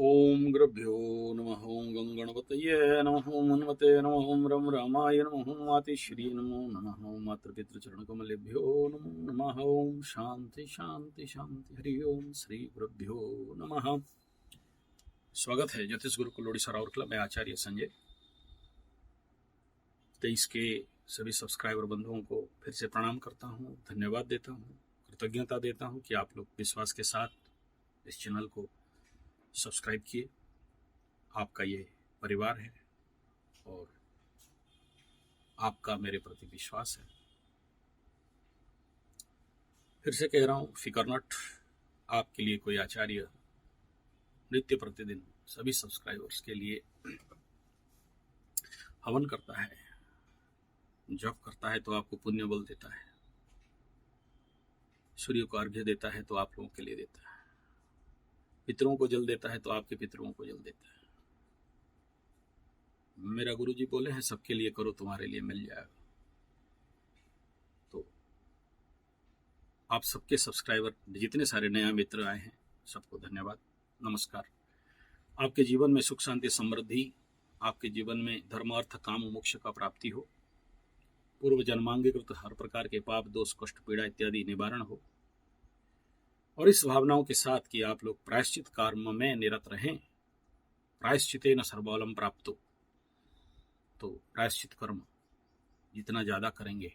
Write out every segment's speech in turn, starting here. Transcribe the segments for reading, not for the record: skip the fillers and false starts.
ओम गुरुभ्यो नमः। ओम गंगणपतये नमः। ओम हनुमते नमः। ओम रम रामाय नमः। ओम मातेश्वरी नमो नमः। ओम मातृपितृचरणकमलेभ्यो नमो नमः। ओम शांति शांति शांति। हरि ओम श्री गुरुभ्यो नमः। स्वागत है ज्योतिष गुरुकुल ओडिशा राउरकेला में आचार्य संजय। 23 के सभी सब्सक्राइबर बंधुओं को फिर से प्रणाम करता हूँ, धन्यवाद देता हूँ, कृतज्ञता देता हूँ कि आप लोग विश्वास के साथ इस चैनल को सब्सक्राइब किए। आपका ये परिवार है और आपका मेरे प्रति विश्वास है। फिर से कह रहा हूँ, फिकर नॉट। आपके लिए कोई आचार्य नित्य प्रतिदिन सभी सब्सक्राइबर्स के लिए हवन करता है, जप करता है तो आपको पुण्य बल देता है, सूर्य को अर्घ्य देता है तो आप लोगों के लिए देता है, पितरों को जल देता है तो आपके पितरों को जल देता है। मेरा गुरुजी बोले हैं, सबके लिए करो तुम्हारे लिए मिल जाएगा। तो आप सबके सब्सक्राइबर जितने सारे नया मित्र आए हैं सबको धन्यवाद, नमस्कार। आपके जीवन में सुख शांति समृद्धि, आपके जीवन में धर्म अर्थ काम मोक्ष का प्राप्ति हो, पूर्व जन्मांगीकृत हर प्रकार के पाप दोष कष्ट पीड़ा इत्यादि निवारण हो, और इस भावनाओं के साथ कि आप लोग प्रायश्चित कर्म में निरत रहें। प्रायश्चितेन सर्वबलं प्राप्तो। तो प्रायश्चित कर्म जितना ज्यादा करेंगे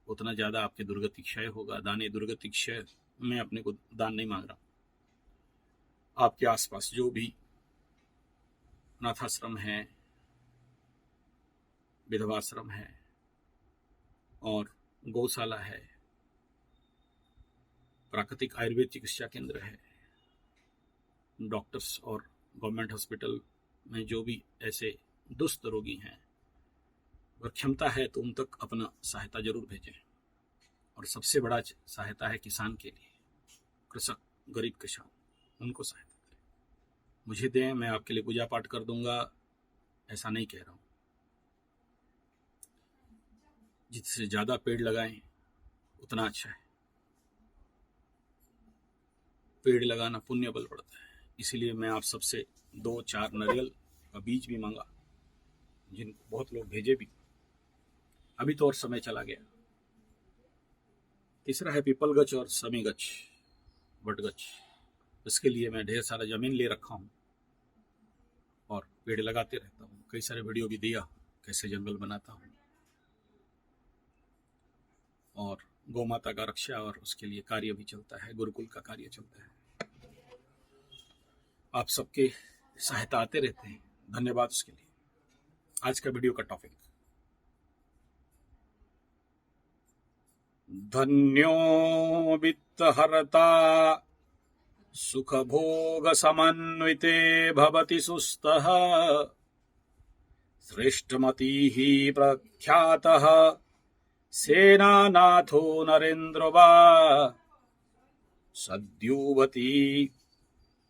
उतना ज्यादा आपके दुर्गति क्षय होगा। दाने दुर्गति क्षय, मैं अपने को दान नहीं मांग रहा। आपके आसपास जो भी अनाथाश्रम है, विधवाश्रम है और गौशाला है, प्राकृतिक आयुर्वेद चिकित्सा केंद्र है, डॉक्टर्स और गवर्नमेंट हॉस्पिटल में जो भी ऐसे दुष्ट रोगी हैं, अगर क्षमता है तो उन तक अपना सहायता जरूर भेजें। और सबसे बड़ा सहायता है किसान के लिए, कृषक, गरीब किसान, उनको सहायता करें। मुझे दें, मैं आपके लिए पूजा पाठ कर दूंगा, ऐसा नहीं कह रहा हूं। जितने ज्यादा पेड़ लगाएं उतना अच्छा है। पेड़ लगाना पुण्य बल बढ़ता है। इसीलिए मैं आप सबसे 2-4 नारियल का बीज भी मांगा, जिनको बहुत लोग भेजे भी। अभी तो और समय चला गया। तीसरा है पीपल गच और समी गच, वट गच। इसके लिए मैं ढेर सारा जमीन ले रखा हूँ और पेड़ लगाते रहता हूँ। कई सारे वीडियो भी दिया कैसे जंगल बनाता हूँ, और गौ माता का रक्षा और उसके लिए कार्य भी चलता है, गुरुकुल का कार्य चलता है। आप सबके सहायता आते रहते हैं, धन्यवाद उसके लिए। आज का वीडियो का टॉपिक, धन्यो वित्तहर्ता सुख भोग समन्विते भवति सुस्तः श्रेष्ठमतिः प्रख्यातः सेनानाथो नरेन्द्रो वा सद्युवती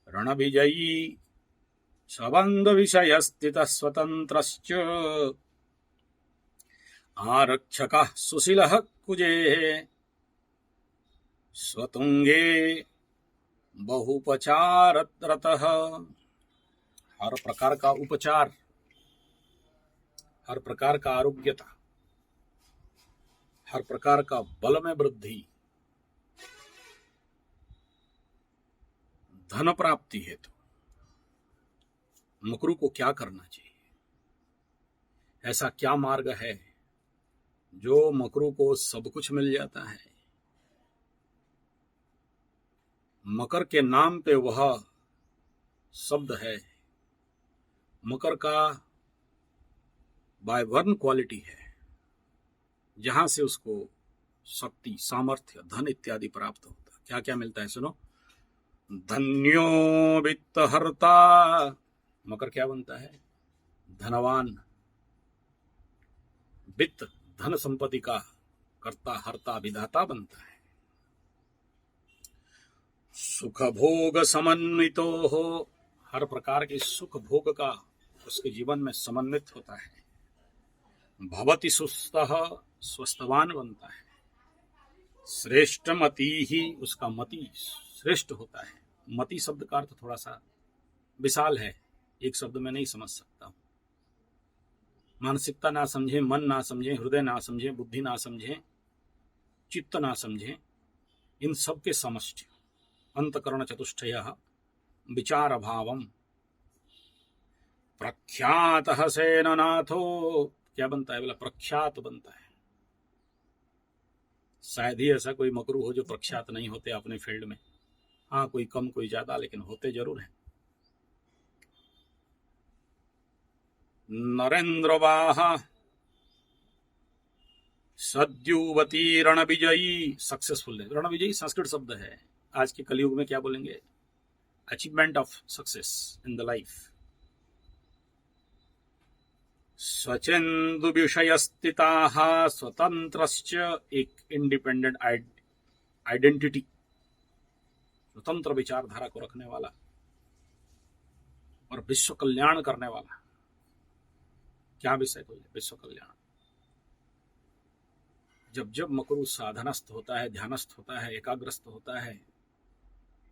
रणविजयी सबंध विषय स्थितः स्वतंत्रश्च आरक्षकः सुशीलः कुजे स्वतुंगे बहुपचाररतः। हर प्रकार का उपचार, हर प्रकार का आरोग्यता, हर प्रकार का बल में वृद्धि, धन प्राप्ति है। तो मकरू को क्या करना चाहिए? ऐसा क्या मार्ग है जो मकरू को सब कुछ मिल जाता है? मकर के नाम पे वह शब्द है, मकर का वाइवर्न क्वालिटी है, जहां से उसको शक्ति, सामर्थ्य, धन इत्यादि प्राप्त होता है। क्या क्या मिलता है सुनो। धन्यो वित्तहर्ता, मकर क्या बनता है? धनवान। वित्त धन संपत्ति का कर्ता, हर्ता, विधाता बनता है। सुख भोग समन्वितो हो, हर प्रकार के सुख भोग का उसके जीवन में समन्वित होता है। भवति सुस्तः, स्वस्थवान बनता है। श्रेष्ठमति ही, उसका मति श्रेष्ठ होता है। मति शब्द का अर्थ थोड़ा सा विशाल है, एक शब्द में नहीं समझ सकता हूं। मानसिकता ना समझें, मन ना समझें, हृदय ना समझें, बुद्धि ना समझें, चित्त ना समझें, इन सब के समष्टि अंतकरण चतुष्टयः विचार भावम प्रख्यात सेननाथो। क्या बनता है? बोला प्रख्यात बनता है। शायद ही ऐसा कोई मकरू हो जो प्रख्यात नहीं होते अपने फील्ड में। हाँ, कोई कम कोई ज्यादा, लेकिन होते जरूर हैं। नरेंद्र वाह सद्युवती रण विजयी, सक्सेसफुल है। रण विजयी संस्कृत शब्द है। आज के कलयुग में क्या बोलेंगे? Achievement of success in the life. स्वचेन्दु विषय स्थिताः स्वतंत्रश्च, एक इंडिपेंडेंट आइडेंटिटी, स्वतंत्र विचारधारा को रखने वाला और विश्व कल्याण करने वाला। क्या विषय को? विश्व कल्याण। जब जब मकरू साधनस्थ होता है, ध्यानस्थ होता है, एकाग्रस्त होता है,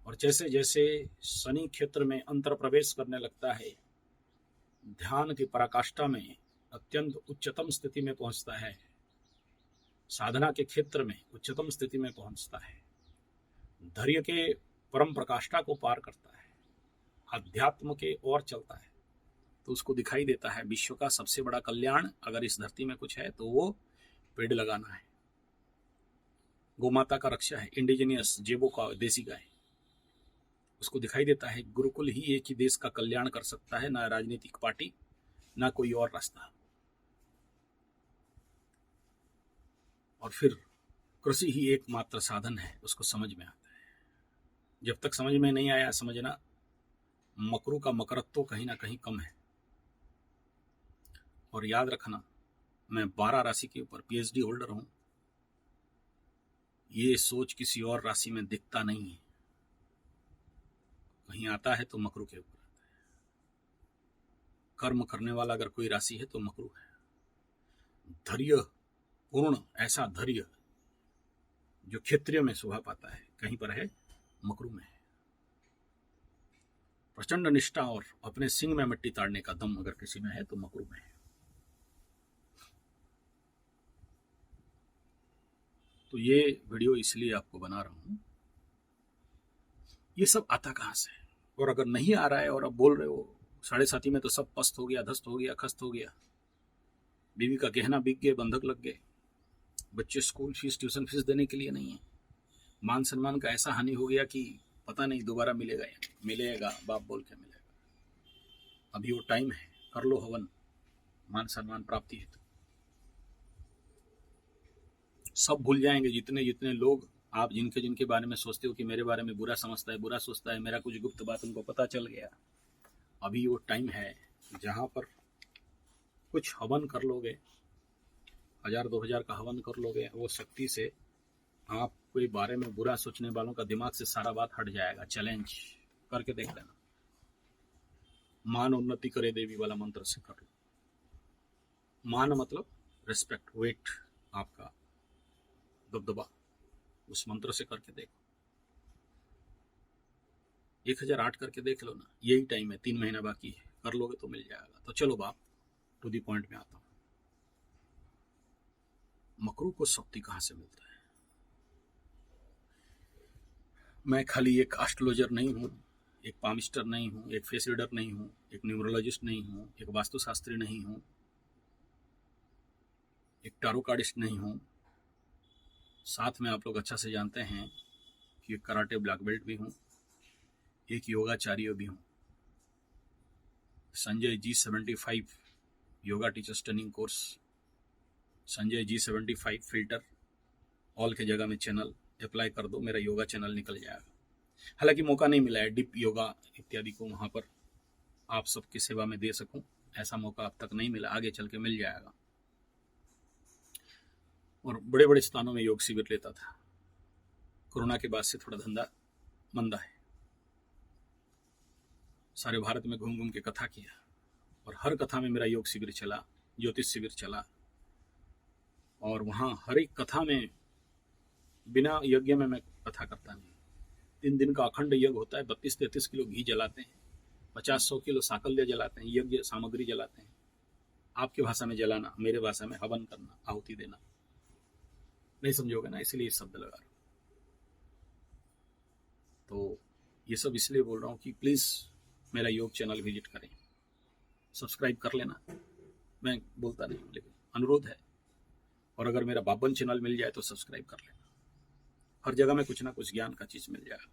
और जैसे जैसे शनि क्षेत्र में अंतर प्रवेश करने लगता है, ध्यान की पराकाष्ठा में अत्यंत उच्चतम स्थिति में पहुंचता है, साधना के क्षेत्र में उच्चतम स्थिति में पहुंचता है, धैर्य के परम प्रकाष्ठा को पार करता है, अध्यात्म के ओर चलता है, तो उसको दिखाई देता है विश्व का सबसे बड़ा कल्याण अगर इस धरती में कुछ है तो वो पेड़ लगाना है, गोमाता का रक्षा है, इंडिजिनियस जेबो का देसी गाय। उसको दिखाई देता है गुरुकुल ही एक ही देश का कल्याण कर सकता है, ना राजनीतिक पार्टी, ना कोई और रास्ता। और फिर कृषि ही एकमात्र साधन है, उसको समझ में आता है। जब तक समझ में नहीं आया, समझना मकरू का मकरत्व तो कहीं ना कहीं कम है। और याद रखना, मैं 12 राशि के ऊपर पीएचडी होल्डर हूं। ये सोच किसी और राशि में दिखता नहीं है, कहीं आता है तो मकरू के ऊपर आता है। कर्म करने वाला अगर कोई राशि है तो मकरू है। धैर्य पूर्ण, ऐसा धैर्य जो क्षेत्रीय में शोभा पाता है, कहीं पर है? मकरू में है। प्रचंड निष्ठा और अपने सिंह में मिट्टी ताड़ने का दम अगर किसी में है तो मकरू में है। तो ये वीडियो इसलिए आपको बना रहा हूं, ये सब आता कहां से? और अगर नहीं आ रहा है और अब बोल रहे हो 7.5 में तो सब पस्त हो गया, धस्त हो गया, खस्त हो गया, बीवी का गहना बिक गए, बंधक लग गए, बच्चे स्कूल फीस, ट्यूशन फीस देने के लिए नहीं है, मान सम्मान का ऐसा हानि हो गया कि पता नहीं दोबारा मिलेगा या मिलेगा, बाप बोल के मिलेगा। अभी वो टाइम है, कर लो हवन मान सम्मान प्राप्ति है। तो सब भूल जाएंगे जितने जितने लोग आप जिनके जिनके बारे में सोचते हो कि मेरे बारे में बुरा समझता है, बुरा सोचता है, मेरा कुछ गुप्त बात उनको पता चल गया। अभी वो टाइम है जहां पर कुछ हवन कर लोगे, 1000-2000 का हवन कर लोगे, वो शक्ति से आप कोई बारे में बुरा सोचने वालों का दिमाग से सारा बात हट जाएगा। चैलेंज करके देख लेना। मान उन्नति करे देवी वाला मंत्र से कर लो। मान मतलब रिस्पेक्ट, वेट, आपका दबदबा, उस मंत्र से करके देखो। 1008 करके देख लो ना, यही टाइम है, 3 महीना बाकी है, कर लोगे तो मिल जाएगा। तो चलो बाप, टू दी पॉइंट में आता हूं। मकरू को शक्ति कहां से मिलता है? मैं खाली एक एस्ट्रोलॉजर नहीं हूं, एक पामिस्टर नहीं हूं, एक फेस रीडर नहीं हूं, एक न्यूमरोलॉजिस्ट नहीं हूं, एक वास्तुशास्त्री नहीं हूं, एक टारो कार्डिस्ट नहीं हूं। साथ में आप लोग अच्छा से जानते हैं कि एक कराटे ब्लैक बेल्ट भी हूं, एक योगाचार्य भी हूं। Sanjay G75 yoga teachers training course, Sanjay G75 filter, all के जगह में चैनल अप्लाई कर दो, मेरा योगा चैनल निकल जाएगा। हालांकि मौका नहीं मिला है डिप योगा इत्यादि को वहां पर आप सबकी सेवा में दे सकूं, ऐसा मौका अब तक नहीं मिला, आगे चल के मिल जाएगा। और बड़े बड़े स्थानों में योग शिविर लेता था। कोरोना के बाद से थोड़ा धंधा मंदा है। सारे भारत में घूम घूम के कथा किया और हर कथा में मेरा योग शिविर चला, ज्योतिष शिविर चला, और वहां हर एक कथा में बिना यज्ञ में मैं कथा करता नहीं। 3 दिन का अखंड यज्ञ होता है, 32-33 किलो घी जलाते हैं, 50-100 किलो साकल्य जलाते हैं, यज्ञ सामग्री जलाते हैं। आपकी भाषा में जलाना, मेरे भाषा में हवन करना, आहुति देना। नहीं समझोगे ना, इसलिए शब्द लगा रहा हूं। तो ये सब इसलिए बोल रहा हूँ कि प्लीज मेरा योग चैनल विजिट करें, सब्सक्राइब कर लेना। मैं बोलता नहीं हूँ, लेकिन अनुरोध है। और अगर मेरा बाबन चैनल मिल जाए तो सब्सक्राइब कर लेना। हर जगह में कुछ ना कुछ ज्ञान का चीज मिल जाएगा।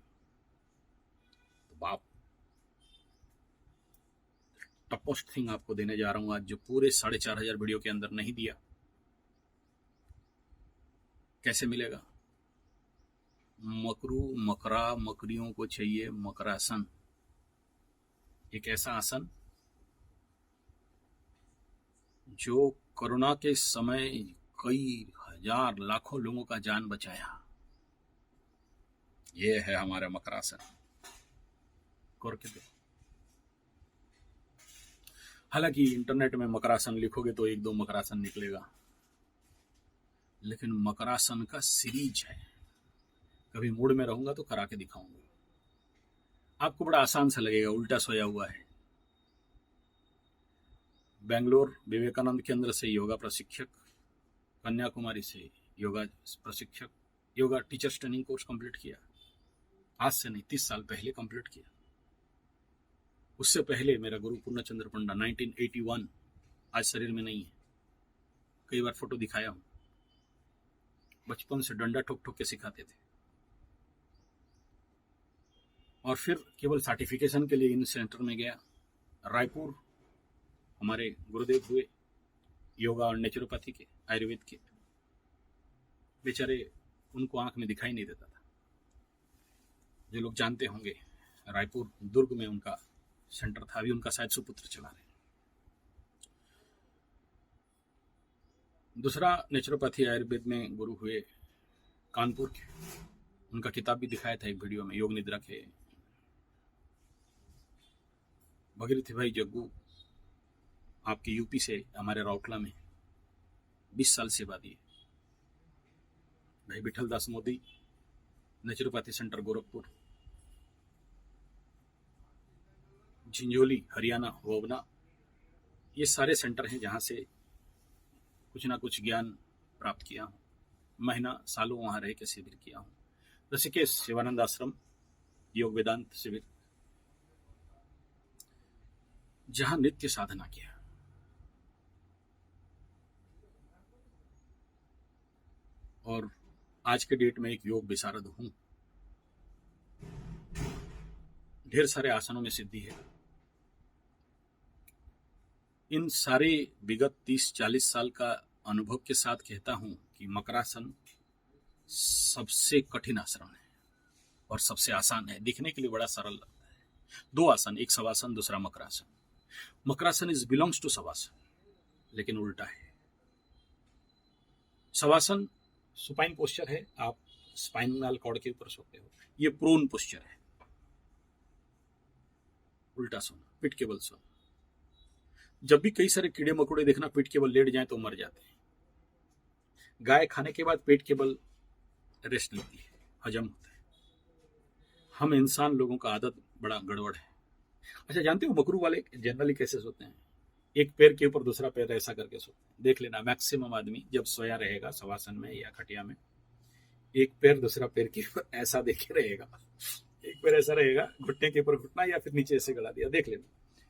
तो बाप टॉपमोस्ट थिंग आपको देने जा रहा हूं आज, जो पूरे 4500 वीडियो के अंदर नहीं दिया। कैसे मिलेगा? मकरू मकरा मकरियों को चाहिए मकरासन। एक ऐसा आसन जो कोरोना के समय कई हजार लाखों लोगों का जान बचाया। ये है हमारा मकरासन। करके दो। हालांकि इंटरनेट में मकरासन लिखोगे तो 1-2 मकरासन निकलेगा, लेकिन मकरासन का सीरीज है। कभी मूड में रहूंगा तो करा के दिखाऊंगा। आपको बड़ा आसान सा लगेगा, उल्टा सोया हुआ है। बेंगलोर विवेकानंद केंद्र से योगा प्रशिक्षक, कन्याकुमारी से योगा प्रशिक्षक, yoga teachers training course complete किया। आज से नहीं, 30 साल पहले कंप्लीट किया। उससे पहले मेरा गुरु पूर्णचंद्र पंडा 1981, आज शरीर में नहीं है। कई बार फोटो दिखाया हूं। बचपन से डंडा ठोक ठोक के सिखाते थे, और फिर केवल सर्टिफिकेशन के लिए इन सेंटर में गया। रायपुर हमारे गुरुदेव हुए योगा और नेचुरोपैथी के, आयुर्वेद के। बेचारे उनको आंख में दिखाई नहीं देता था। जो लोग जानते होंगे, रायपुर दुर्ग में उनका सेंटर था। अभी उनका शायद सुपुत्र चला रहे। दूसरा नेचुरोपैथी आयुर्वेद में गुरु हुए कानपुर के। उनका किताब भी दिखाया था एक वीडियो में, योग निद्रा के। भगीरथी भाई जग्गू आपके यूपी से, हमारे रौटला में 20 साल सेवा दी। भाई विठल दास मोदी नेचुरोपैथी सेंटर गोरखपुर, झिंझोली हरियाणा वोवना। ये सारे सेंटर हैं जहां से कुछ ना कुछ ज्ञान प्राप्त किया हूं। महीना सालों वहां रह के शिविर किया हूं। ऋषिकेश शिवानंद आश्रम योग वेदांत शिविर, जहां नित्य साधना किया। और आज के डेट में एक योग विशारद हूं। ढेर सारे आसनों में सिद्धि है। इन सारे विगत 30-40 साल का अनुभव के साथ कहता हूं कि मकरासन सबसे कठिन आसन है और सबसे आसान है। दिखने के लिए बड़ा सरल लगता है। 2 आसन, एक शवासन, दूसरा मकरासन। Makarasana is belongs to shavasana, लेकिन उल्टा है। शवासन सुपाइन पोस्चर है, आप स्पाइनल कॉर्ड के ऊपर सोते हो। ये प्रोन पोस्चर है, उल्टा सोना, पीठ के बल सोना। जब भी कई सारे कीड़े मकोड़े देखना पीठ के बल लेट जाएं तो मर जाते हैं। गाय खाने के बाद पेट के बल रेस्ट लेती है, हजम होता है। हम इंसान लोगों का आदत बड़ा गड़बड़ है। अच्छा, जानते हो मकरू वाले जनरली कैसे सोते हैं? एक पैर के ऊपर दूसरा पैर ऐसा करके सोते हैं। देख लेना, मैक्सिमम आदमी जब सोया रहेगा शवासन में या खटिया में, एक पैर दूसरा पैर के ऊपर ऐसा देखे रहेगा। एक पैर ऐसा रहेगा, घुटने के ऊपर घुटना, या फिर नीचे ऐसे गड़ा दिया। देख लेना,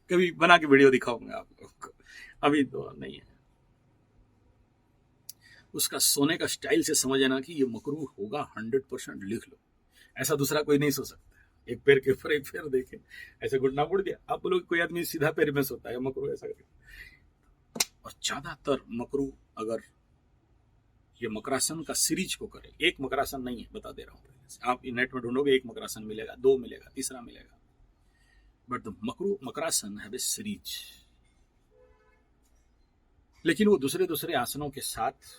कभी बना के वीडियो दिखाऊंगा आप लोगों को, अभी तो नहीं है। उसका सोने का स्टाइल से समझ आना कि ये मकरू होगा 100%। लिख लो, ऐसा दूसरा कोई नहीं सो सकता। एक पैर के ऊपर एक पैर देखे, ऐसे घुटना मुड़ दिया। आप बोलोगे कोई आदमी सीधा पैर में सोता है, मकरू ऐसा करके। और ज्यादातर मकरू अगर ये मकरासन का सीरीज को करे, एक मकरासन नहीं है, बता दे रहा हूं पहले से। आप नेट में ढूंढोगे, एक मकरासन मिलेगा, 2 मिलेगा, तीसरा मिलेगा, but the makarasana have a series. लेकिन वो दूसरे आसनों के साथ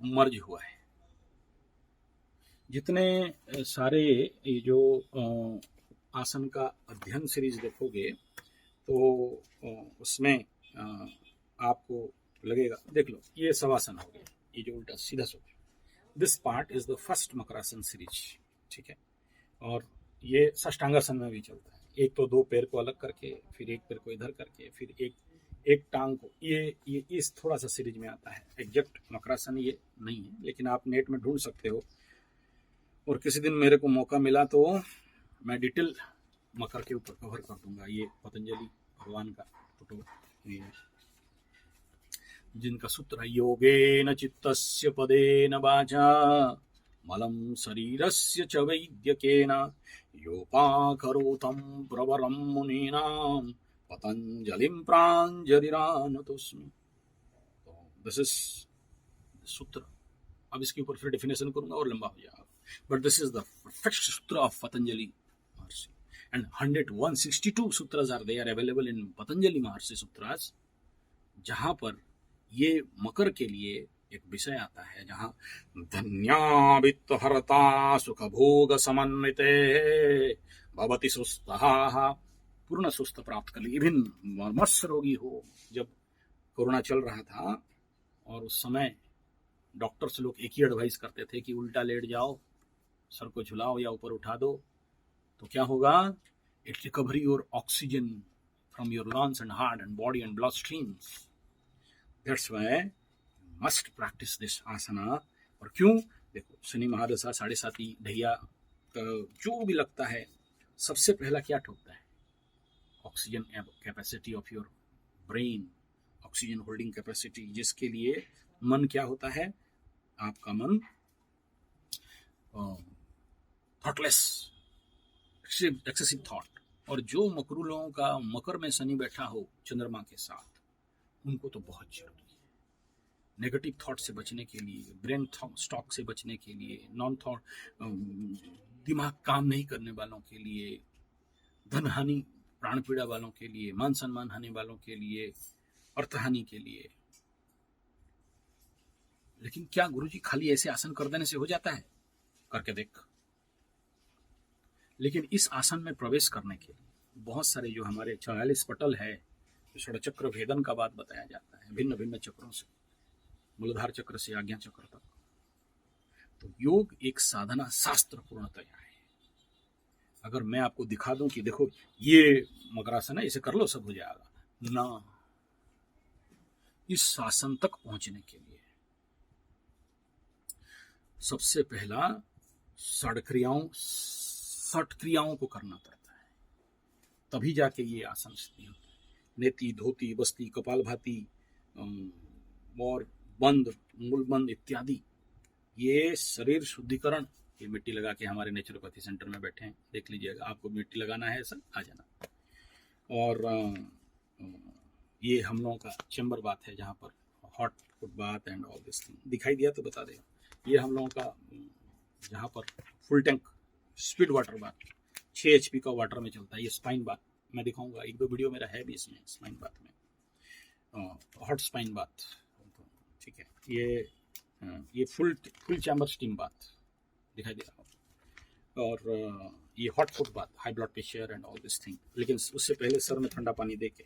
मर्ज हुआ है। जितने सारे ये जो आसन का अध्ययन सीरीज देखोगे तो उसमें आपको लगेगा, देख लो, ये शवासन हो गया, ये जो उल्टा सीधा सो गया। This part is the first makarasana series, ठीक है। और ये षष्टांगासन में भी चलता है। एक तो दो पैर को अलग करके, फिर एक पैर को इधर करके, फिर एक टांग को, ये इस थोड़ा सा सीरीज में आता है। एग्जैक्ट मकरासन ये नहीं है, लेकिन आप नेट में ढूंढ सकते हो। और किसी दिन मेरे को मौका मिला तो मैं डिटेल मकर के ऊपर कवर कर दूंगा। ये पतंजलि भगवान का फोटो, ये जिनका सूत्र है योगेन चित्तस्य पदेन वाचा मलं शरीरस्य च वैद्यकेन योपाकरोतं प्रवरं मुनीनां पतंजलिं प्राञ्जलिरानतोस्मि। तो दिस इज सूत्र। अब इसके ऊपर फिर डेफिनेशन करूंगा और लंबा हो जाएगा, but this is the perfect सूत्र of Patanjali Maharshi. And 162 sutras are there available in Patanjali Maharshi sutras, जहां पर ये मकर के लिए एक विषय आता है, जहां धन्या वित्त हरता सुख भोग समन्विते भवति सुस्तः, पूर्ण सुस्त प्राप्त कर लिए। इवन मर्मस्थ रोगी हो, जब कोरोना चल रहा था और उस समय डॉक्टर्स लोग एक ही एडवाइस करते थे कि उल्टा लेट जाओ, सर को झुलाओ या ऊपर उठा दो, तो क्या होगा, it recovery your oxygen from your lungs and heart and body and blood streams. That's why must practice this asana. और क्यों, देखो शनि महादशा 7.5 ढैया जो भी लगता है, सबसे पहला क्या ठोकता है, oxygen capacity of your brain, oxygen holding capacity, जिसके लिए मन क्या होता है, आपका मन थॉटलेस, एक्सेसिव थॉट। और जो मकरू लोगों का मकर में शनि बैठा हो चंद्रमा के साथ, उनको तो बहुत जरूरी है नेगेटिव थॉट से बचने के लिए, ब्रेन स्टॉक से बचने के लिए, नॉन थॉट दिमाग काम नहीं करने वालों के लिए, धन हानि प्राण पीड़ा वालों के लिए, मान सम्मान हानि वालों के लिए, अर्थ हानि के लिए। लेकिन क्या गुरुजी खाली ऐसे आसन कर देने से हो जाता है? करके देख। लेकिन इस आसन में प्रवेश करने के लिए बहुत सारे जो हमारे 44 पटल है, षोडचक्र भेदन का बात बताया जाता है, भिन्न भिन्न चक्रों से, मूलाधार चक्र से आज्ञा चक्र तक। तो योग एक साधना शास्त्र पूर्णतया है। अगर मैं आपको दिखा दूं कि देखो ये मकरासन है, इसे कर लो सब हो जाएगा ना, इस आसन तक पहुंचने के लिए सबसे पहला 60 क्रियाओं को करना पड़ता है, तभी जाके ये आसन सिद्धि होता है। नेति, धोती, बस्ती, कपालभाति और बंद, मूलबंद इत्यादि, ये शरीर शुद्धिकरण। ये मिट्टी लगा के हमारे नेचुरोपैथी सेंटर में बैठे हैं, देख लीजिएगा, आपको मिट्टी लगाना है सर आ जाना। और ये हम लोगों का चैम्बर बाथ है, जहाँ पर hot foot bath and all this thing. दिखाई दिया तो बता देगा। ये हम लोगों का जहाँ पर full tank speed water bath 6 HP का वाटर में चलता है। ये स्पाइन बाथ मैं दिखाऊंगा, 1-2 वीडियो मेरा है भी इसमें, स्पाइन बाथ में, हॉट स्पाइन बाथ, ठीक है। ये फुल चैम्बर स्टीम बाथ दिखाई दे रहा है। और ये hot foot bath, high blood pressure and all this thing. लेकिन उससे पहले सर में ठंडा पानी दे के,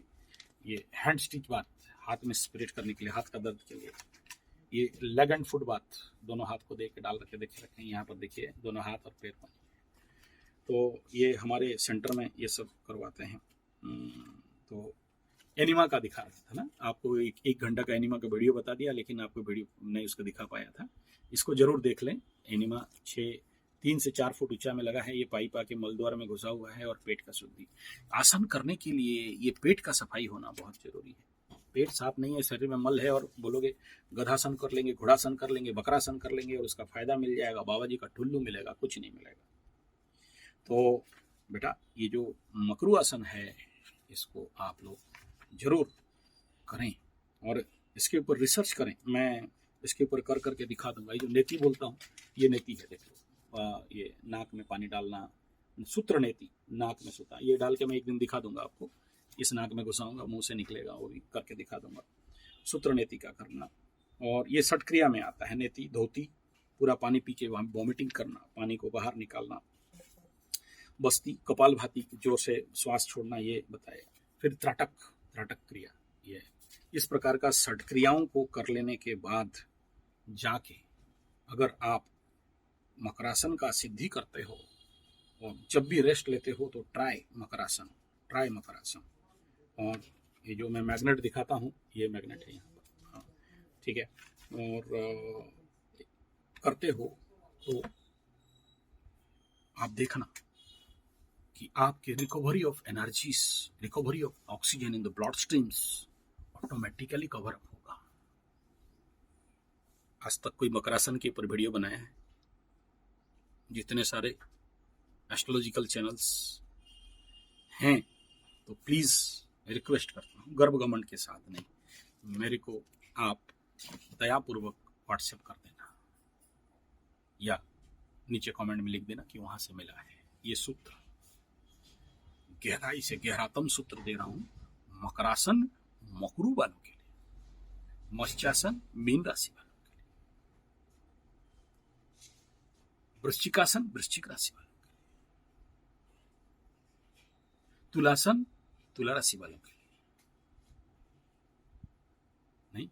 ये हैंड स्टिच बाथ, हाथ में स्प्रेड करने के लिए, हाथ का दर्द के लिए। ये लेग एंड फुट बाथ, दोनों हाथ को दे के डाल रखे, देखे रखें यहाँ पर, देखिए दोनों हाथ और पैर पानी। तो ये हमारे सेंटर में ये सब करवाते हैं। तो एनिमा का दिखा रहा था ना आपको, एक घंटा का एनिमा का वीडियो बता दिया, लेकिन आपको वीडियो नहीं उसका दिखा पाया था। इसको जरूर देख लें। एनिमा 3 से 4 फुट ऊंचा में लगा है, ये पाइप आके मलद्वार में घुसा हुआ है। और पेट का शुद्धि, आसन करने के लिए ये पेट का सफाई होना बहुत जरूरी है। पेट साफ नहीं है, शरीर में मल है, और बोलोगे गधासन कर लेंगे, घोड़ासन कर लेंगे, बकरासन कर लेंगे और उसका फायदा मिल जाएगा, बाबा जी का ठुल्लू मिलेगा, कुछ नहीं मिलेगा। तो बेटा ये जो मकरू आसन है, इसको आप लोग जरूर करें और इसके ऊपर रिसर्च करें। मैं इसके ऊपर कर करके दिखा दूंगा। ये जो नेति बोलता हूँ, ये नेति है, देख लो। ये नाक में पानी डालना, सूत्र नेति, नाक में सूता, ये डाल के मैं एक दिन दिखा दूंगा आपको। इस नाक में घुसाऊंगा, मुंह से निकलेगा, वो भी करके दिखा दूंगा। सूत्र नेति का करना। और ये 60 क्रिया में आता है। नेति, धोती, पूरा पानी पी के वॉमिटिंग करना, पानी को बाहर निकालना। बस्ती, कपालभाति, जोर से श्वास छोड़ना, ये बताया। फिर त्राटक क्रिया, ये इस प्रकार का 60 क्रियाओं को कर लेने के बाद जाके अगर आप मकरासन का सिद्धि करते हो और जब भी रेस्ट लेते हो तो ट्राई मकरासन। और ये जो मैं मैग्नेट दिखाता हूँ, ये मैग्नेट है यहाँ पर, हाँ ठीक है। और करते हो तो आप देखना कि आपके recovery of energies, recovery of oxygen in the blood streams automatically cover up होगा। आज तक कोई मकरासन के ऊपर वीडियो बनाया है? जितने सारे एस्ट्रोलॉजिकल चैनल्स हैं, तो प्लीज रिक्वेस्ट करता हूँ, गर्व घमंड के साथ नहीं, मेरे को आप दयापूर्वक व्हाट्सएप कर देना या नीचे कमेंट में लिख देना कि वहां से मिला है। ये सूत्र गहराई से गहरातम सूत्र दे रहा हूं। मकरासन मकरू वालों के लिए, मत्स्यासन मीन राशि वालों के लिए, वृश्चिकासन वृश्चिक राशि वालों के लिए, तुलासन तुला राशि वालों के लिए नहीं।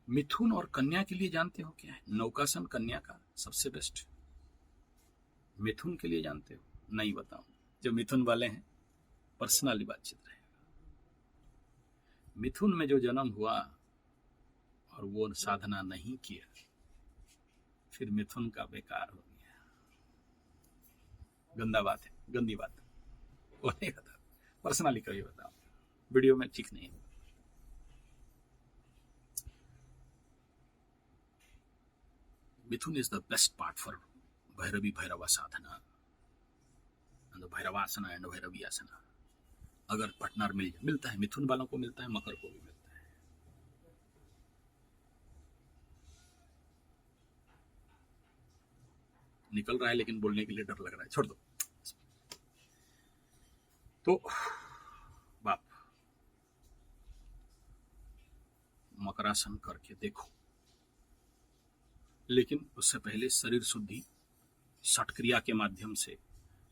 मिथुन और कन्या के लिए जानते हो क्या है? नौकासन कन्या का सबसे बेस्ट। मिथुन के लिए जानते हो? नहीं बताऊं। जो मिथुन वाले हैं पर्सनली बातचीत रहेगा। मिथुन में जो जन्म हुआ और वो साधना नहीं किया, फिर मिथुन का बेकार हो गया। गंदा बात है, गंदी बात है, वो नहीं बता, पर्सनली कभी बताओ, वीडियो में ठीक नहीं है। Mithun is the best part for Bhairavi Bhairava sadhana and Bhairavasana and Bhairavi asana. अगर पार्टनर मिलता है, मिथुन वालों को मिलता है, मकर को भी मिलता है। निकल रहा है लेकिन बोलने के लिए डर लग रहा है, छोड़ दो। तो बाप, मकरासन करके देखो, लेकिन उससे पहले शरीर शुद्धि षटक्रिया के माध्यम से,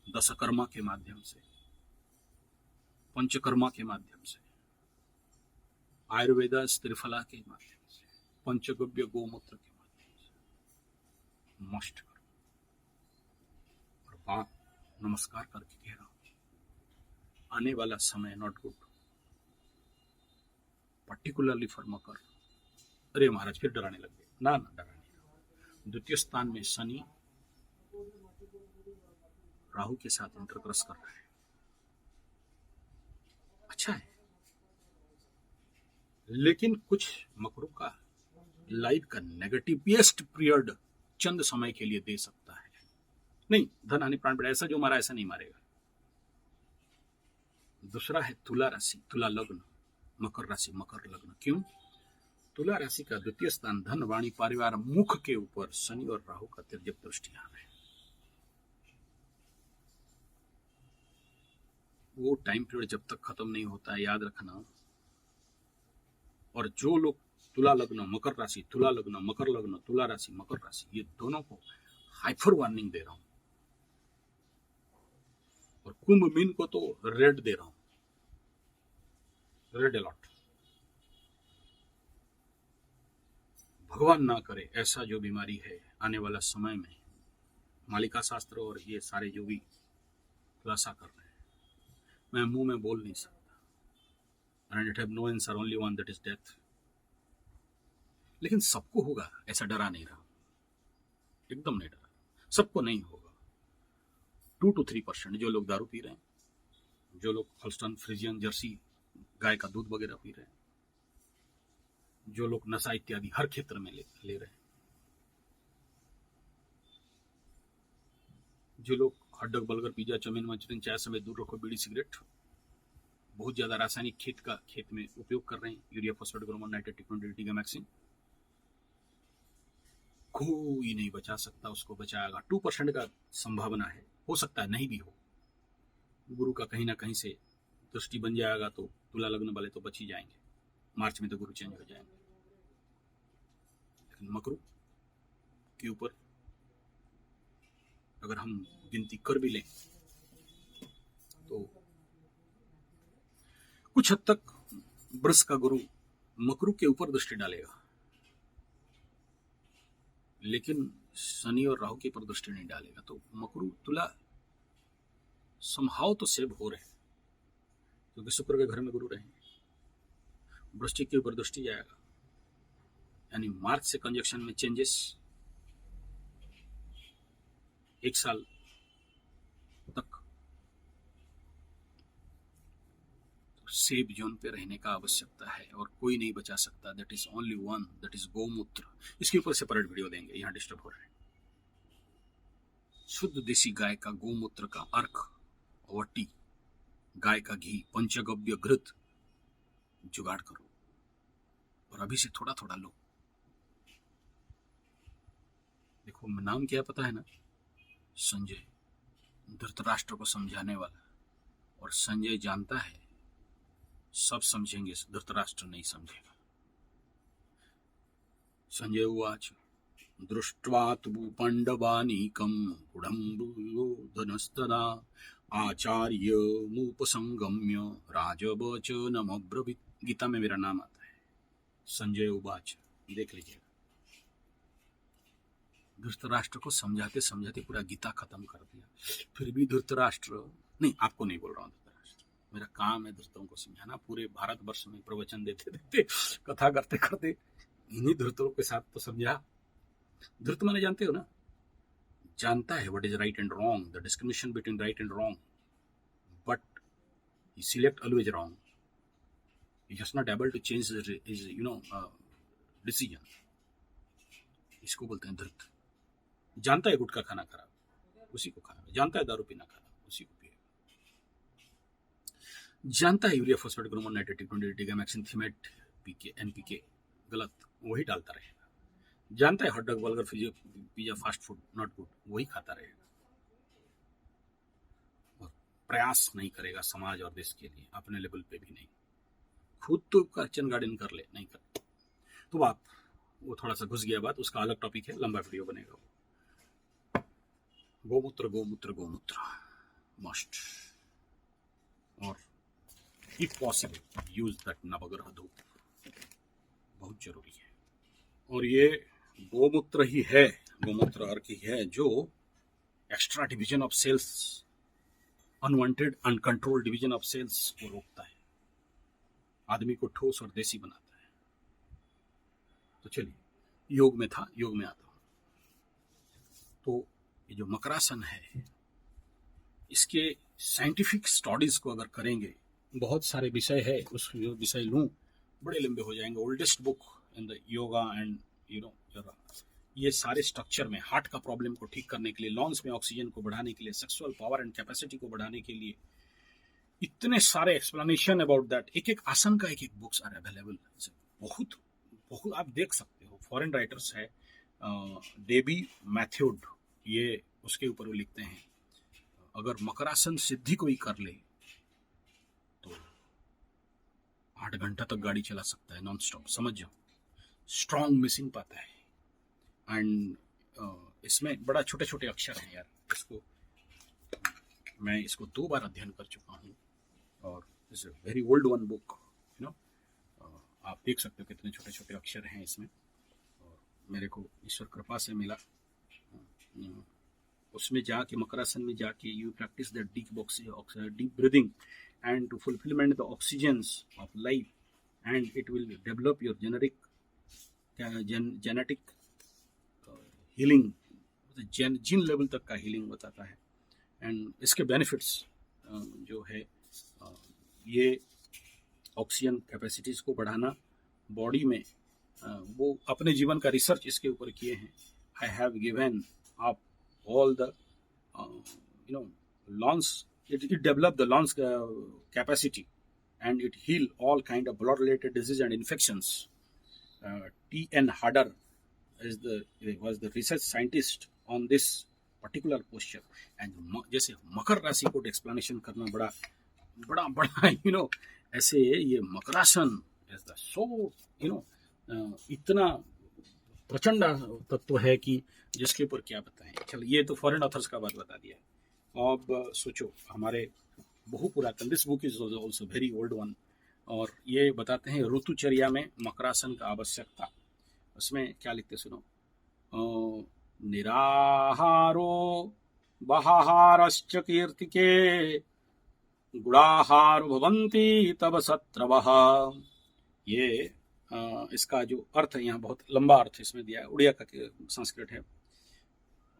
दशकर्मा के माध्यम से, पंचकर्मा के माध्यम से, आयुर्वेदा त्रिफला के माध्यम से, पंचगव्य गोमूत्र के माध्यम से मस्ट करो। और बाप नमस्कार करके कह रहा हूं, आने वाला समय नॉट गुड, पर्टिकुलरली फॉर मकर। अरे महाराज फिर डराने लग गए। ना ना, डराने। द्वितीय स्थान में शनि राहु के साथ इंटरक्रॉस कर रहा है, अच्छा है। लेकिन कुछ मकरों का लाइफ का नेगेटिवेस्ट पीरियड चंद समय के लिए दे सकता है। नहीं, धन हानि प्राण बढ़े, ऐसा जो मारा ऐसा नहीं मारेगा। दूसरा है तुला राशि, तुला लग्न, मकर राशि, मकर लग्न। क्यों? तुला राशि का द्वितीय स्थान धन वाणी परिवार मुख के ऊपर शनि और राहु का तिर्यक दृष्टि आ है। वो टाइम पीरियड जब तक खत्म नहीं होता है, याद रखना। और जो लोग तुला लग्न मकर राशि, तुला लग्न मकर लग्न, तुला राशि मकर राशि, ये दोनों को हाइपर वार्निंग दे रहा हूं। और कुंभ मीन को तो रेड दे रहा हूं, रेड अलर्ट। भगवान ना करे ऐसा जो बीमारी है आने वाला समय में, मालिका शास्त्र और ये सारे जो भी खुलासा कर रहे हैं, मैं मुंह में बोल नहीं सकता। And it have no answer, only one, that is death. लेकिन सबको होगा, ऐसा डरा नहीं रहा, एकदम नहीं डरा, सबको नहीं होगा। 2 to 3% जो लोग दारू पी रहे हैं, जो लोग हॉल्स्टन फ्रिजियन जर्सी गाय का दूध वगैरह पी रहे हैं, जो लोग नशा इत्यादि हर क्षेत्र में ले रहे हैं, जो लोग hot dog burger pizza chow mein manchurian चाय समेत दूर रखो, बीड़ी सिगरेट, बहुत ज्यादा रासायनिक खेत में उपयोग कर रहे हैं, यूरिया फॉस्फेट ग्रोमोन नाइट्रेट टिक्विन टीगामैक्सिन, कोई नहीं बचा सकता, उसको बचाएगा। 2% का संभावना है, हो सकता है नहीं भी हो। गुरु का कहीं ना कहीं से दृष्टि बन जाएगा तो तुला लग्न वाले तो बच ही जाएंगे, मार्च में तो गुरु चेंज हो जाएंगे। लेकिन मकरू के ऊपर अगर हम गिनती कर भी लें तो कुछ हद तक वृष का गुरु मकरू के ऊपर दृष्टि डालेगा, लेकिन शनि और राहु के ऊपर दृष्टि नहीं डालेगा। तो मकरू तुला समहाउ तो सेव हो रहे हैं, क्योंकि शुक्र के घर में गुरु रहेंगे, वृश्चिक के ऊपर दृष्टि जाएगा, यानी मार्च से कंजक्शन में चेंजेस, 1 साल तक सेफ जोन पे रहने का आवश्यकता है और कोई नहीं बचा सकता। That is only one, that is गौमूत्र। इसके ऊपर सेपरेट वीडियो देंगे, यहाँ डिस्टर्ब हो रहे हैं। शुद्ध देसी गाय का गौमूत्र का अर्क, वट्टी, गाय का घी, पंचगव्य घृत जुगाड़ करो और अभी से थोड़ा थोड़ा लो। देखो नाम क्या पता है ना, संजय, धृतराष्ट्र को समझाने वाला। और संजय जानता है सब समझेंगे, धृतराष्ट्र नहीं समझेगा। संजय उवाच दृष्ट्वा तु पाण्डवानीकं कुडम्बुयोधनस्तदा आचार्यमुपसंगम्य राजवचनमब्रवीत्। गीता में मेरा नाम आता है। संजय उवाच, देख लीजिएगा, धृतराष्ट्र को समझाते समझाते पूरा गीता खत्म कर दिया, फिर भी धृतराष्ट्र नहीं, आपको नहीं बोल रहा हूँ धृतराष्ट्र, मेरा काम है धृतों को समझाना। पूरे भारतवर्ष में प्रवचन देते देते, कथा करते करते इन्हीं धृतों के साथ तो समझा। धृत माने जानते हो ना, जानता है what is right and wrong, the discrimination between right and wrong, but he select always wrong. He just not able to change his decision. इसको बोलते हैं धृत। जानता है गुटखा खाना खराब, उसी को खाना। जानता है दारू पीना खराब, उसी को पिएगा। जानता है यूरिया फॉस्फेट ग्रोमोन नाइट्रेट 20 गैमेक्सिन थीमेट पीके एनपीके गलत, वही डालता रहेगा। जानता है hot dog burger pizza fast food not good, वही खाता रहेगा और प्रयास नहीं करेगा समाज और देश के लिए, अपने लेवल पे भी नहीं। खुद तो किचन गार्डन कर ले, नहीं कर तो बात, वो थोड़ा सा घुस गया बात, उसका अलग टॉपिक है, लंबा वीडियो बनेगा। गोमूत्र गोमूत्र गोमूत्र मस्ट, और इफ पॉसिबल यूज दैट नवग्रह धूप, बहुत जरूरी है। और ये गोमूत्र ही है, गोमूत्र अर्क ही है जो extra division of cells, unwanted uncontrolled division of cells को रोकता है, आदमी को ठोस और देसी बनाता है। तो चलिए, योग में था, योग में आता हूं। तो ये जो मकरासन है, इसके साइंटिफिक स्टडीज को अगर करेंगे, बहुत सारे विषय है, उस विषय लूं बड़े लंबे हो जाएंगे। Oldest book in the yoga and ये सारे स्ट्रक्चर में, हार्ट का प्रॉब्लम को ठीक करने के लिए, लंग्स में ऑक्सीजन को बढ़ाने के लिए, सेक्सुअल पावर एंड कैपेसिटी को बढ़ाने के लिए, इतने सारे एक्सप्लेनेशन अबाउट दैट। एक एक आसन का एक एक बुक्स आर अवेलेबल। बहुत बहुत आप देख सकते हो। फॉरेन राइटर्स है, डेबी मैथ्यूड, ये उसके ऊपर वो लिखते हैं, अगर मकरासन सिद्धि कोई कर ले तो 8 घंटा तक गाड़ी चला सकता है नॉन स्टॉप, समझ जाओ। स्ट्रॉन्ग मिसिंग पाता है। एंड इसमें बड़ा छोटे छोटे अक्षर हैं यार, इसको मैं इसको 2 बार अध्ययन कर चुका हूँ, और it's very old one book, आप देख सकते हो कितने छोटे छोटे अक्षर हैं इसमें, और मेरे को ईश्वर कृपा से मिला। उसमें जाके, मकरासन में जाके, you practice the deep breathing and to fulfilment the oxygens of life, and it will develop your genetic healing, gene level तक का हीलिंग बताता है। एंड इसके बेनिफिट्स जो है, ये ऑक्सीजन कैपेसिटीज को बढ़ाना बॉडी में, वो अपने जीवन का रिसर्च इसके ऊपर किए हैं। I have given up all the lungs, it develop the lungs capacity, and it heal all kind of blood related disease and infections. T.N. Harder was the research scientist on this particular posture. And जैसे मकर राशि को explanation करना बड़ा बड़ा बड़ा ऐसे ये makarasana is the so इतना प्रचंड तत्व है कि जिसके ऊपर क्या बताएं। चलो, ये तो फॉरेन ऑथर्स का बात बता दिया। अब सोचो, हमारे बहु पुरातन, this book is also very old one, और ये बताते हैं ऋतुचर्या में मकरासन का आवश्यकता। उसमें क्या लिखते सुनो, निराहारो बहाहारश्च कीर्तिके गुणाहार भवन्ति तब शत्रवः। ये इसका जो अर्थ है, यहाँ बहुत लंबा अर्थ इसमें दिया है, उड़िया का संस्कृत है।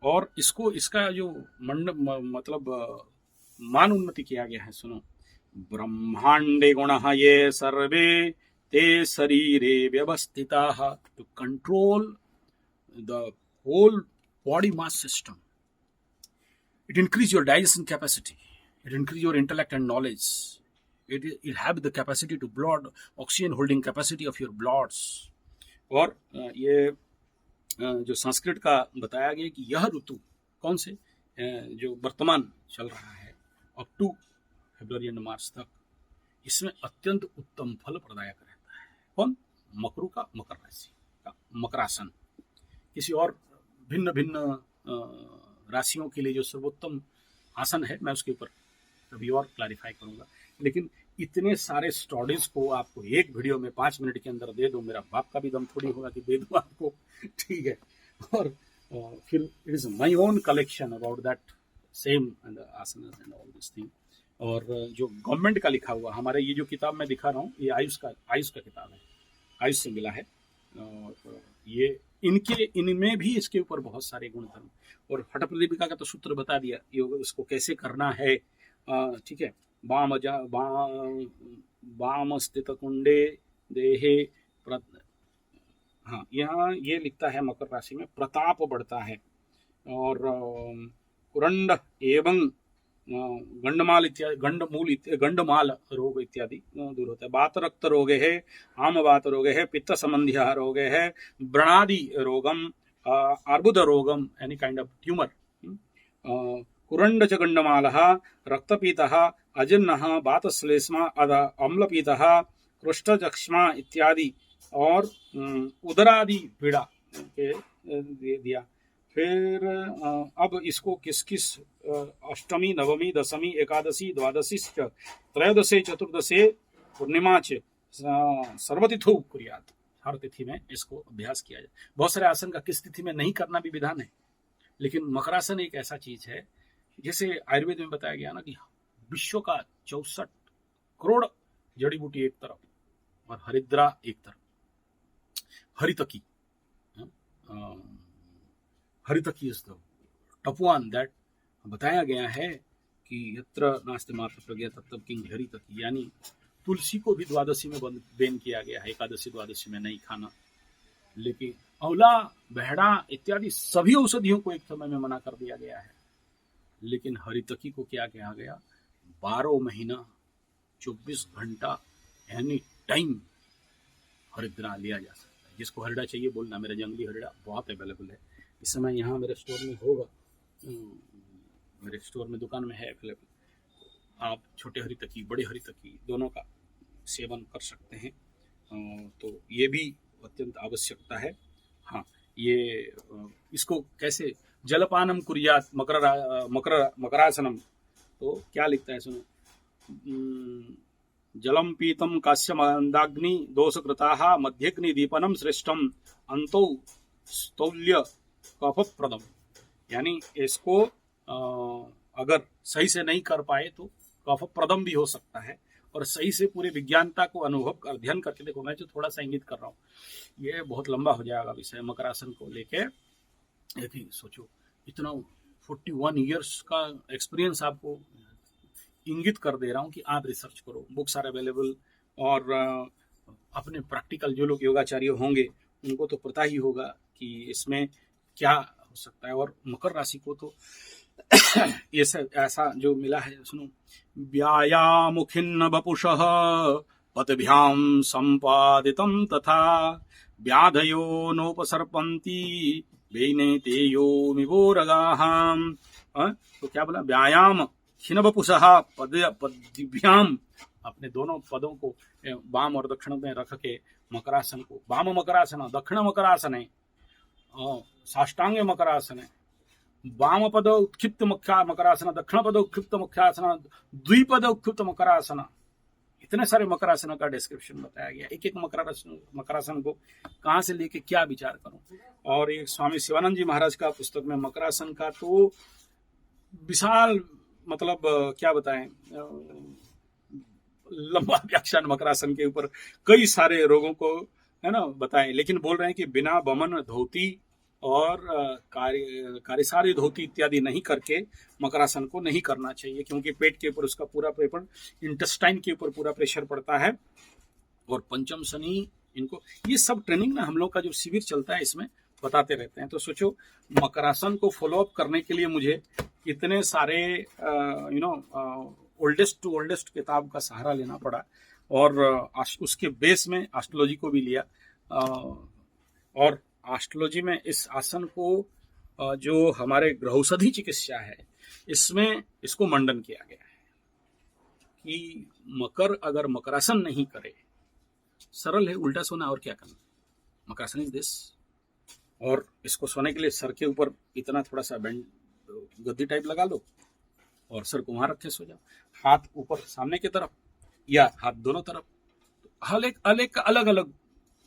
और इसका जो मतलब मान उन्नति किया गया है, सुनो। ब्रह्मांडे गुणः ये सर्वे ते शरीरे व्यवस्थिताः to control the whole body mass system. It increase your digestion capacity. It increase your intellect and knowledge. It have the capacity to blood oxygen holding capacity of your bloods. और ये जो संस्कृत का बताया गया कि यह ऋतु कौन से जो वर्तमान चल रहा है अप टू फरवरी एंड मार्च तक, इसमें अत्यंत उत्तम फल प्रदायक रहता है। कौन? मकरू का मकर राशि का मकरासन। किसी और भिन्न भिन्न राशियों के लिए जो सर्वोत्तम आसन है, मैं उसके ऊपर कभी और क्लैरिफाई करूंगा। लेकिन इतने सारे स्टडीज को आपको एक वीडियो में 5 मिनट के अंदर दे दो, मेरा बाप का भी दम थोड़ी होगा कि दे दूं आपको, ठीक है। और फिर it is my own collection about that same and asanas and all this thing. और जो गवर्नमेंट का लिखा हुआ, हमारे ये जो किताब मैं दिखा रहा हूँ, ये आयुष का किताब है, आयुष से मिला है। और ये इनमें भी इसके ऊपर बहुत सारे गुण धर्म, और हठ प्रदीपिका का तो सूत्र बता दिया योग इसको कैसे करना है, ठीक है। वाम स्थित कुंडे देहे हाँ, यहाँ ये लिखता है मकर राशि में प्रताप बढ़ता है, और कुरंड एवं गंडमाल इत्यादि गंडमाल रोग इत्यादि दूर होता है। वात रक्त रोगे है, आम वात रोगे है, पित्त संबंधी रोगे है, व्रणादि रोगम, अर्बुद रोगम, एनी काइंड ऑफ ट्यूमर। कुरंड च गंडमालः, रक्तपीतः, अजिन्नः, वातश्लेष्मा, अम्लपीतः, कृष्टचक्ष्मा इत्यादि, और उदरादि पीड़ा के दिया। फिर अब इसको किस किस अष्टमी, नवमी, दशमी, एकादशी, द्वादशी, त्रयोदशे, चतुर्दशे, पूर्णिमा च सर्वतिथौ कुर्यात्, हर तिथि में इसको अभ्यास किया जाए। बहुत सारे आसन का किस तिथि में नहीं करना भी विधान है, लेकिन मकरासन एक ऐसा चीज है, जैसे आयुर्वेद में बताया गया ना कि विश्व का 64 करोड़ जड़ी बूटी एक तरफ और हरिद्रा एक तरफ, हरितकी is the top one that बताया गया है कि यत्र नास्ति मात्र प्रज्ञा तत्र किंग हरितकी, यानी तुलसी को भी द्वादशी में बैन किया गया है, एकादशी द्वादशी में नहीं खाना। लेकिन औला, बहड़ा इत्यादि सभी औषधियों को एक समय में मना कर दिया गया है, लेकिन हरितकी को क्या कहा गया? 12 महीना 24 घंटा एनी टाइम हरिद्रा लिया जा सकता है। जिसको हरिद्रा चाहिए बोलना, मेरा जंगली हरिद्रा बहुत अवेलेबल है इस समय, यहाँ मेरे स्टोर में होगा, मेरे स्टोर में दुकान में है अवेलेबल। आप छोटे हरितकी, बड़े हरितकी दोनों का सेवन कर सकते हैं, तो ये भी अत्यंत आवश्यकता है। हाँ, ये इसको कैसे जलपानम कुर्यात मकरासनम, तो क्या लिखता है सुनो। जलम पीतम काश्य मंदाग्नि दोषकृताः मध्यग्नि दीपनम श्रेष्ठम अंतो स्तौल्य कफप्रदम, यानी इसको अगर सही से नहीं कर पाए तो कफप्रदम भी हो सकता है। और सही से पूरे विज्ञानता को अध्ययन करके देखो, मैं जो थोड़ा सा इंगित कर रहा हूँ, ये बहुत लंबा हो जाएगा विषय मकरासन को लेके। लेकिन सोचो, इतना 41 ईयर्स का एक्सपीरियंस आपको इंगित कर दे रहा हूँ कि आप रिसर्च करो, बुक्स आर अवेलेबल, और अपने प्रैक्टिकल जो लोग योगाचार्य होंगे उनको तो पता ही होगा कि इसमें क्या हो सकता है। और मकर राशि को तो ये सब ऐसा जो मिला है, सुनो। व्यायामुखिन्न वपुषः पतभ्याम संपादितम तथा व्याधयो नोपसर्पन्ति वेने तेयो मिवोरगाहाम। तो क्या बोला? व्यायाम खिन वपुषः पदभ्याम, अपने दोनों पदों को वाम और दक्षिण में रख के मकरासन को, वाम मकरासन, दक्षिण मकरासन है, साष्टांग मकरासन है, वाम पद उत्क्षिप्त मकरासन, दक्षिण पद उत्क्षिप्त मकरासन, द्विपद उत्क्षिप्त मकरासन। इतने सारे मकरासन का डिस्क्रिप्शन बताया गया। एक एक मकरासन को कहाँ से लेके क्या विचार करूं। और एक स्वामी शिवानंद जी महाराज का पुस्तक में मकरासन का तो विशाल, मतलब क्या बताएं, लंबा व्याख्यान मकरासन के ऊपर कई सारे रोगों को, है ना, बताएं, लेकिन बोल रहे हैं कि बिना बमन धोती और कार्यसारी धोती इत्यादि नहीं करके मकरासन को नहीं करना चाहिए, क्योंकि पेट के ऊपर उसका पूरा प्रेशर, इंटेस्टाइन के ऊपर पूरा प्रेशर पड़ता है। और पंचम शनि, इनको ये सब ट्रेनिंग ना हम लोग का जो शिविर चलता है इसमें बताते रहते हैं। तो सोचो, मकरासन को फॉलो अप करने के लिए मुझे इतने सारे ओल्डेस्ट टू ओल्डेस्ट किताब का सहारा लेना पड़ा, और उसके बेस में एस्ट्रोलॉजी को भी लिया, और एस्ट्रोलॉजी में इस आसन को जो हमारे ग्रहौषधि चिकित्सा है इसमें इसको मंडन किया गया है कि मकर अगर मकरासन नहीं करे, सरल है, उल्टा सोना और क्या करना, मकरासन इज दिस। और इसको सोने के लिए सर के ऊपर इतना थोड़ा सा बैंड गद्दी टाइप लगा लो और सर को वहां रखे सो जाओ, हाथ ऊपर सामने की तरफ या हाथ दोनों तरफ। अलग अलग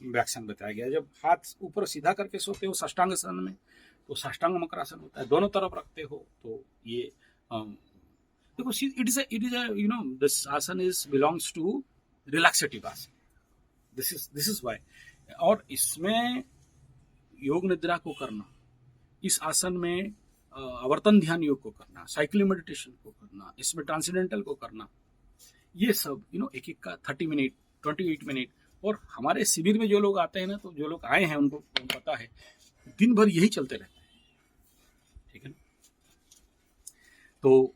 व्याख्यान बताया गया। जब हाथ ऊपर सीधा करके सोते हो साष्टांग आसन में तो साष्टांग मकरासन होता है, दोनों तरफ रखते हो तो ये देखो, इट इज दिस आसन इज बिलोंग्स टू रिलैक्सेटिव आसन, दिस इज वाई। और इसमें योग निद्रा को करना, इस आसन में आवर्तन ध्यान योग को करना, साइक्लिंग मेडिटेशन को करना, इसमें ट्रांसेंडेंटल को करना, ये सब एक एक का 30 मिनट 28 मिनट। और हमारे शिविर में जो लोग आते हैं ना, तो जो लोग आए हैं उनको पता है दिन भर यही चलते रहता है, ठीक है ना। तो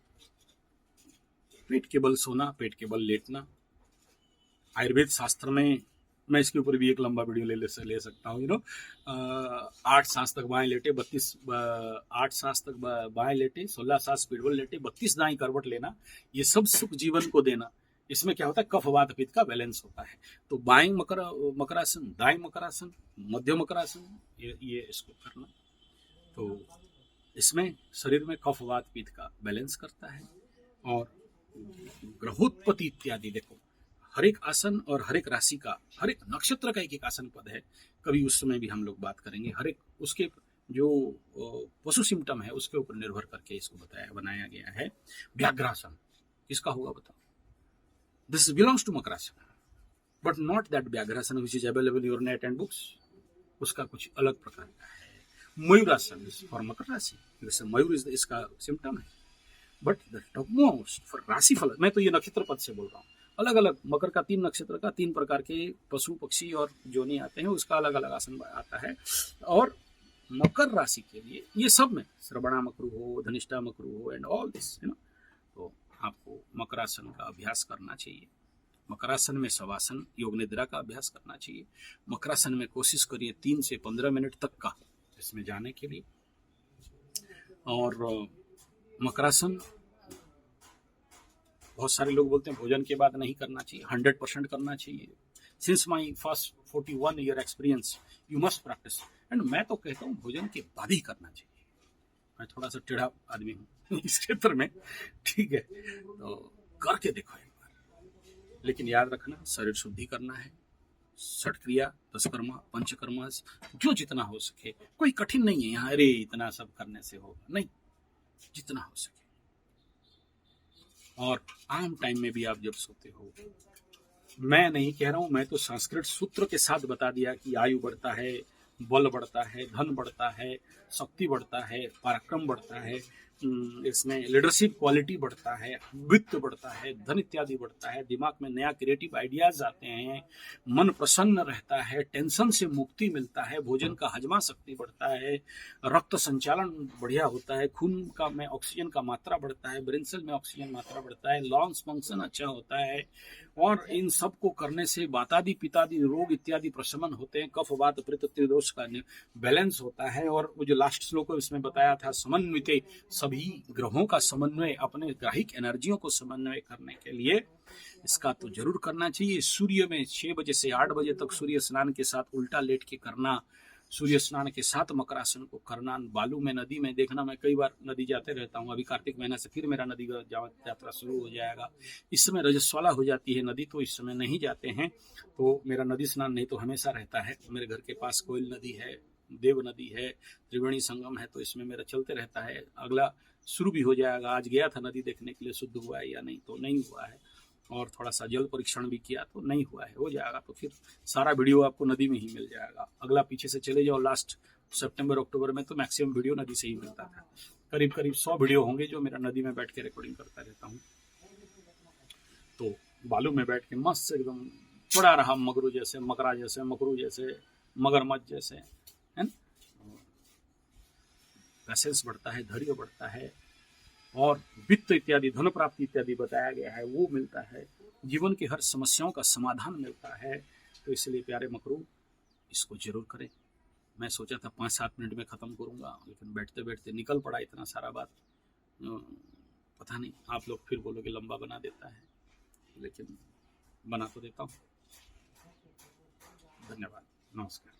पेट के बल सोना, पेट के बल लेटना, आयुर्वेद शास्त्र में मैं इसके ऊपर भी एक लंबा वीडियो ले सकता हूँ। 8 सांस तक बाएं लेटे, 8 सांस तक बाएं लेटे, 16 सांस पीढ़बल लेटे, 32 दाएं करवट लेना, ये सब सुख जीवन को देना। इसमें क्या होता है, कफ वात पित्त का बैलेंस होता है। तो बाएं मकरासन, दाएं मकरासन, मध्य मकरासन, ये इसको करना, तो इसमें शरीर में कफ वात पित्त का बैलेंस करता है। और ग्रहोत्पत्ति इत्यादि, देखो हर एक आसन और हर एक राशि का, हर एक नक्षत्र का एक एक आसन पद है, कभी उस समय भी हम लोग बात करेंगे। हर एक उसके जो पशु सिम्टम है उसके ऊपर निर्भर करके इसको बनाया गया है। व्याघ्रासन किसका होगा बताओ? दिस बिलोंग्स टू मकरासन, बट नॉट दैट व्याघ्रासन which is available in your net and books, उसका कुछ अलग प्रकार का है। मयूरासन फॉर मकर राशि, जैसे मयूर इसका सिम्टम है, बट द टॉपमोस्ट फॉर राशिफल, मैं तो ये नक्षत्र पद से बोल रहा हूँ, अलग अलग मकर का 3 नक्षत्र का 3 प्रकार के पशु पक्षी और जोनी आते हैं, उसका अलग अलग आसन आता है। और मकर राशि के लिए ये सब में श्रवणा मकरू हो, धनिष्ठा मकरू हो, एंड ऑल दिस, है ना। तो आपको मकरासन का अभ्यास करना चाहिए। मकरासन में शवासन, योग निद्रा का अभ्यास करना चाहिए। मकरासन में कोशिश करिए 3 से 15 मिनट तक का इसमें जाने के लिए। और मकरासन बहुत सारे लोग बोलते हैं भोजन के बाद नहीं करना चाहिए, 100% करना चाहिए। Since my first 41 year experience, you must practice. And मैं तो कहता हूँ भोजन के बाद ही करना चाहिए। मैं थोड़ा सा टेढ़ा आदमी हूँ इस क्षेत्र में, ठीक है, तो करके देखो एक बार। लेकिन याद रखना, शरीर शुद्धि करना है, षट क्रिया, 10 कर्मा, पंचकर्मा, जो जितना हो सके, कोई कठिन नहीं है यहाँ, अरे इतना सब करने से होगा, नहीं, जितना हो सके। और आम टाइम में भी आप जब सोते हो, मैं नहीं कह रहा हूं, मैं तो संस्कृत सूत्र के साथ बता दिया कि आयु बढ़ता है, बल बढ़ता है, धन बढ़ता है, शक्ति बढ़ता है, पराक्रम बढ़ता है, इसमें लीडरशिप क्वालिटी बढ़ता है, वित्त बढ़ता है, धन इत्यादि बढ़ता है, दिमाग में नया क्रिएटिव आइडियाज आते हैं, मन प्रसन्न रहता है, टेंशन से मुक्ति मिलता है, भोजन का हजमा शक्ति बढ़ता है, रक्त संचालन बढ़िया होता है, खून का में ऑक्सीजन का मात्रा बढ़ता है, ब्रेन सेल में ऑक्सीजन मात्रा बढ़ता है, लंग्स फंक्शन अच्छा होता है। और इन सब को करने से वातादि पित्तादि रोग इत्यादि प्रशमन होते हैं, कफ वात पित्त त्रिदोष का बैलेंस होता है। और वो जो लास्ट श्लोक इसमें बताया था, समन्वित, सभी ग्रहों का समन्वय, अपने ग्राहिक एनर्जियों को समन्वय करने के लिए इसका तो जरूर करना चाहिए। सूर्य में 6 बजे से 8 बजे तक सूर्य स्नान के साथ उल्टा लेट के करना, सूर्य स्नान के साथ मकरासन को करना, बालू में, नदी में देखना। मैं कई बार नदी जाते रहता हूँ, अभी कार्तिक महीना से फिर मेरा नदी यात्रा शुरू हो जाएगा। इस समय रजस्वला हो जाती है नदी, तो इस समय नहीं जाते हैं, तो मेरा नदी स्नान नहीं तो हमेशा रहता है। मेरे घर के पास कोयल नदी है, देव नदी है, त्रिवेणी संगम है, तो इसमें मेरा चलते रहता है। अगला शुरू भी हो जाएगा। आज गया था नदी देखने के लिए, शुद्ध हुआ है या नहीं, तो नहीं हुआ है। और थोड़ा सा जल परीक्षण भी किया तो नहीं हुआ है, हो जाएगा। तो फिर सारा वीडियो आपको नदी में ही मिल जाएगा। अगला पीछे से चले जाओ, लास्ट सितंबर अक्टूबर में तो मैक्सिमम वीडियो नदी से ही मिलता था। करीब करीब 100 वीडियो होंगे जो मेरा नदी में बैठ के रिकॉर्डिंग करता रहता हूँ। तो बालू में बैठ के मस्त एकदम पड़ा रहा, मगरू जैसे, मकरा जैसे, मकरू जैसे, मगरमच्छ जैसे, है ना। पैसेंस बढ़ता है, धैर्य बढ़ता है, और वित्त इत्यादि, धन प्राप्ति इत्यादि बताया गया है, वो मिलता है। जीवन की हर समस्याओं का समाधान मिलता है। तो इसलिए प्यारे मकरू, इसको जरूर करें। मैं सोचा था 5-7 मिनट में ख़त्म करूँगा, लेकिन बैठते बैठते निकल पड़ा इतना सारा बात। पता नहीं, आप लोग फिर बोलोगे लंबा बना देता है, लेकिन बना तो देता हूँ। धन्यवाद, नमस्कार।